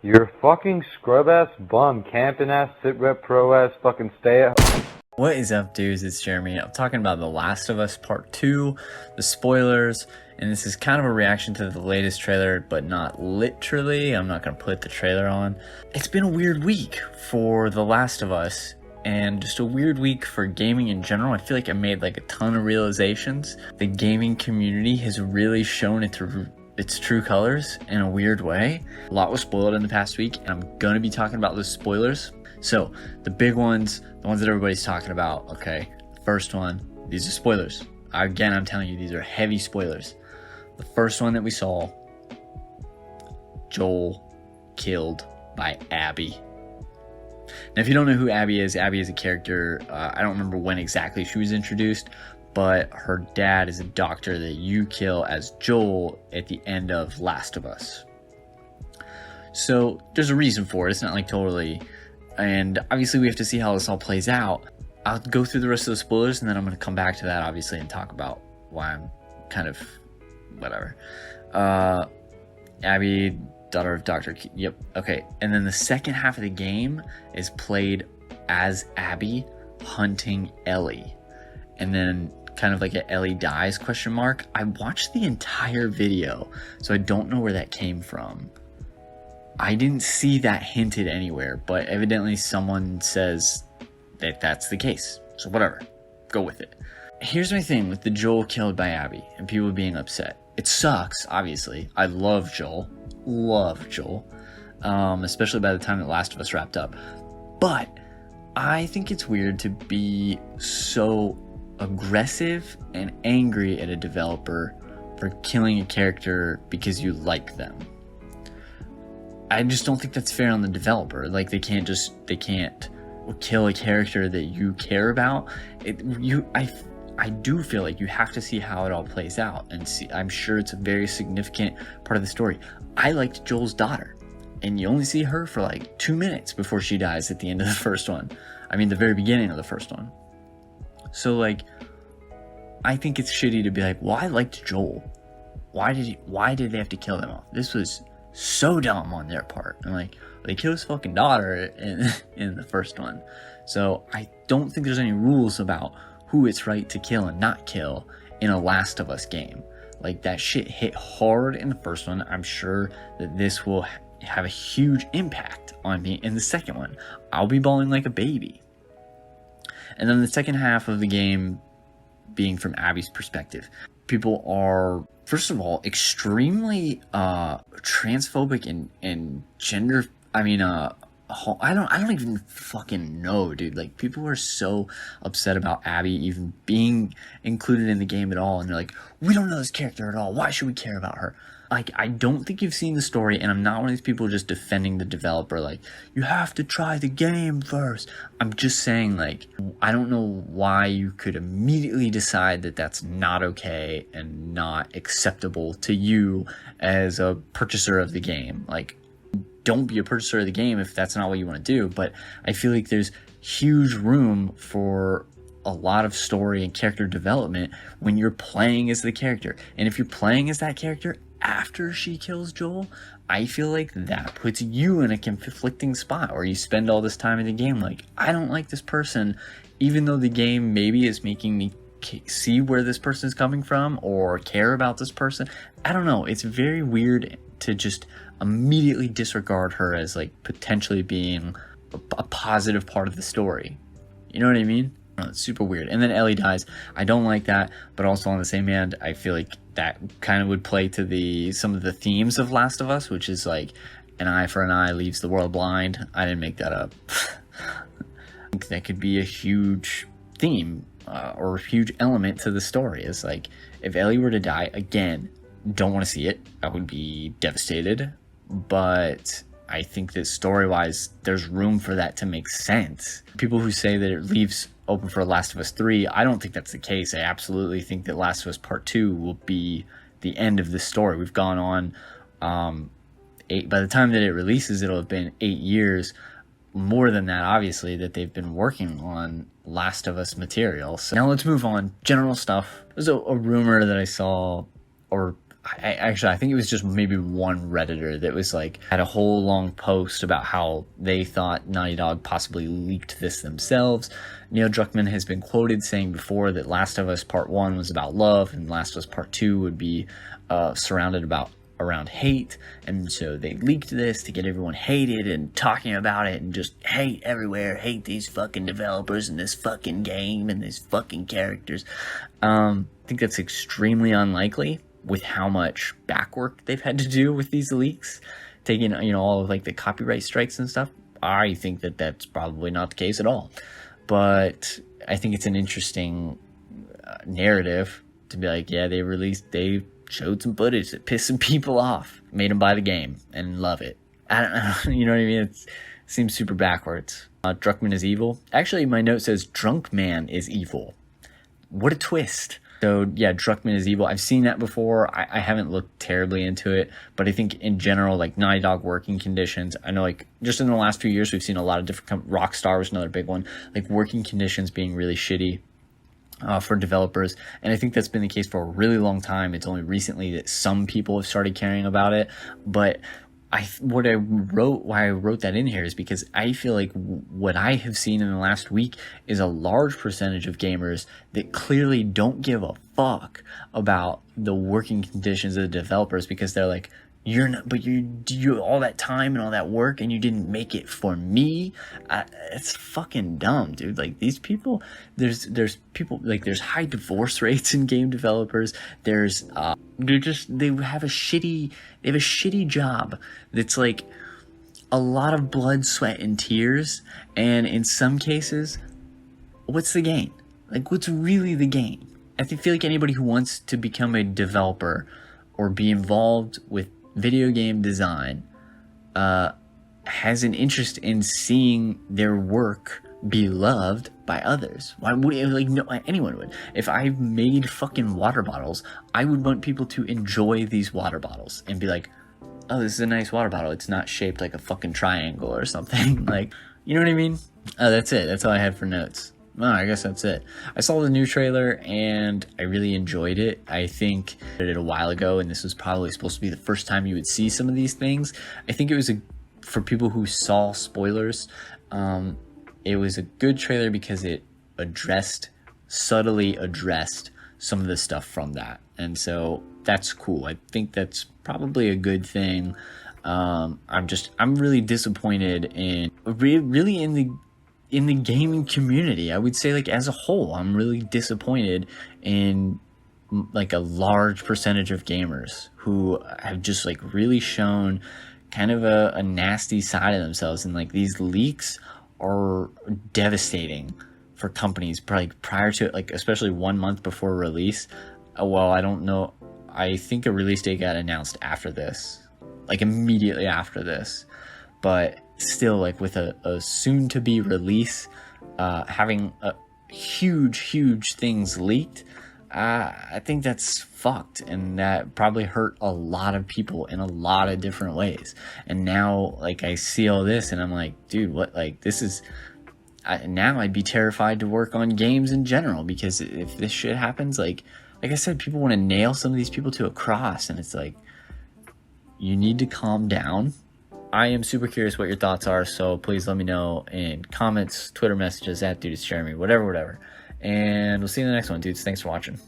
You're a fucking scrub-ass bum, camping-ass, sit-rep pro-ass, fucking stay-at-home. What is up, dudes? It's Jeremy. I'm talking about The Last of Us Part 2, the spoilers, and this is kind of a reaction to the latest trailer, but not literally. I'm not going to put the trailer on. It's been a weird week for The Last of Us, and just a weird week for gaming in general. I feel like I made like a ton of realizations. The gaming community has really shown its true colors in a weird way. A lot was spoiled in the past week, and I'm going to be talking about those spoilers. So the big ones, the ones that everybody's talking about, okay? First one, these are spoilers. Again, I'm telling you, these are heavy spoilers. The first one that we saw, Joel killed by Abby. Now, if you don't know who Abby is a character, I don't remember when exactly she was introduced, but her dad is a doctor that you kill as Joel at the end of Last of Us. So there's a reason for it. It's not like totally... And obviously we have to see how this all plays out. I'll go through the rest of the spoilers and then I'm going to come back to that obviously and talk about why I'm kind of whatever. Abby, daughter of Dr. Yep. Okay. And then the second half of the game is played as Abby hunting Ellie. And then kind of like a Ellie dies ? I watched the entire video, so I don't know where that came from. I didn't see that hinted anywhere, but evidently someone says that that's the case. So whatever, go with it. Here's my thing with the Joel killed by Abby and people being upset. It sucks, obviously. I love Joel, especially by the time that Last of Us wrapped up. But I think it's weird to be so aggressive and angry at a developer for killing a character because you like them. I just don't think that's fair on the developer. Like they can't kill a character that you care about. I do feel like you have to see how it all plays out and see. I'm sure it's a very significant part of the story. I liked Joel's daughter, and you only see her for like 2 minutes before she dies at the end of the first one. I mean, the very beginning of the first one. So like, I think it's shitty to be like, well, I liked Joel. Why did they have to kill them off? This was so dumb on their part. And like, they killed his fucking daughter in the first one. So I don't think there's any rules about who it's right to kill and not kill in a Last of Us game. Like that shit hit hard in the first one. I'm sure that this will have a huge impact on me in the second one. I'll be bawling like a baby. And then the second half of the game being from Abby's perspective. People are, first of all, extremely transphobic and gender. I mean, I don't even fucking know, dude. Like, people are so upset about Abby even being included in the game at all, and they're like, we don't know this character at all. Why should we care about her? Like, I don't think you've seen the story, and I'm not one of these people just defending the developer, like, you have to try the game first. I'm just saying, like, I don't know why you could immediately decide that that's not okay and not acceptable to you as a purchaser of the game. Like, don't be a purchaser of the game if that's not what you want to do, but I feel like there's huge room for a lot of story and character development when you're playing as the character. And if you're playing as that character after she kills Joel, I feel like that puts you in a conflicting spot, or you spend all this time in the game like, I don't like this person, even though the game maybe is making me see where this person is coming from or care about this person. I don't know. It's very weird to just immediately disregard her as like potentially being a positive part of the story. You know what I mean? It's super weird. And then Ellie dies. I don't like that, but also on the same hand, I feel like that kind of would play to some of the themes of Last of Us, which is like an eye for an eye leaves the world blind. I didn't make that up. I think that could be a huge theme or a huge element to the story. Is like, if Ellie were to die again, don't want to see it. I would be devastated, but I think that story-wise, there's room for that to make sense. People who say that it leaves open for Last of Us 3, I don't think that's the case. I absolutely think that Last of Us Part 2 will be the end of the story. We've gone on, by the time that it releases, it'll have been 8 years, more than that, obviously, that they've been working on Last of Us material. So now let's move on. General stuff. There's a rumor that I saw, or I think it was just maybe one Redditor that was like, had a whole long post about how they thought Naughty Dog possibly leaked this themselves. Neil Druckmann has been quoted saying before that Last of Us Part 1 was about love and Last of Us Part 2 would be surrounded around hate, and so they leaked this to get everyone hated and talking about it and just hate everywhere, hate these fucking developers and this fucking game and these fucking characters. I think that's extremely unlikely with how much backwork they've had to do with these leaks, taking, you know, all of like the copyright strikes and stuff. I think that that's probably not the case at all, but I think it's an interesting narrative to be like, yeah, they showed some footage that pissed some people off, made them buy the game and love it. I don't know, you know what I mean? It seems super backwards. Druckmann is evil. Actually, my note says Drunk Man is evil. What a twist. So yeah, Druckmann is evil. I've seen that before. I haven't looked terribly into it, but I think in general, like Naughty Dog working conditions, I know like just in the last few years, we've seen a lot of different, Rockstar was another big one, like working conditions being really shitty for developers. And I think that's been the case for a really long time. It's only recently that some people have started caring about it. But why I wrote that in here is because I feel like what I have seen in the last week is a large percentage of gamers that clearly don't give a fuck about the working conditions of the developers, because they're like, you all that time and all that work and you didn't make it for me. It's fucking dumb, dude. Like these people, there's people, like there's high divorce rates in game developers. They have a shitty job that's like a lot of blood, sweat, and tears. And in some cases, what's the gain? Like what's really the gain? I feel like anybody who wants to become a developer or be involved with video game design has an interest in seeing their work be loved by others. Why would it, like, no, anyone would. If I made fucking water bottles, I would want people to enjoy these water bottles and be like, oh, this is a nice water bottle. It's not shaped like a fucking triangle or something. Like, you know what I mean? That's it. That's all I had for notes. Oh, I guess that's it. I saw the new trailer and I really enjoyed it. I think I did it a while ago, and this was probably supposed to be the first time you would see some of these things. I think it was for people who saw spoilers, it was a good trailer because it subtly addressed some of the stuff from that. And so that's cool. I think that's probably a good thing. I'm really disappointed in the gaming community. I would say, like, as a whole, I'm really disappointed in like a large percentage of gamers who have just like really shown kind of a nasty side of themselves. And like these leaks are devastating for companies, like prior to, like, especially 1 month before release. Well, I don't know. I think a release date got announced after this, like immediately after this, but still, like with a soon to be release, having a huge things leaked, I think that's fucked, and that probably hurt a lot of people in a lot of different ways. And now, like, I see all this and I'm like, dude, what, like, this is, now I'd be terrified to work on games in general, because if this shit happens, like I said, people want to nail some of these people to a cross, and it's like, you need to calm down. I am super curious what your thoughts are, so please let me know in comments, Twitter messages, @DudesJeremy, whatever. And we'll see you in the next one, dudes. Thanks for watching.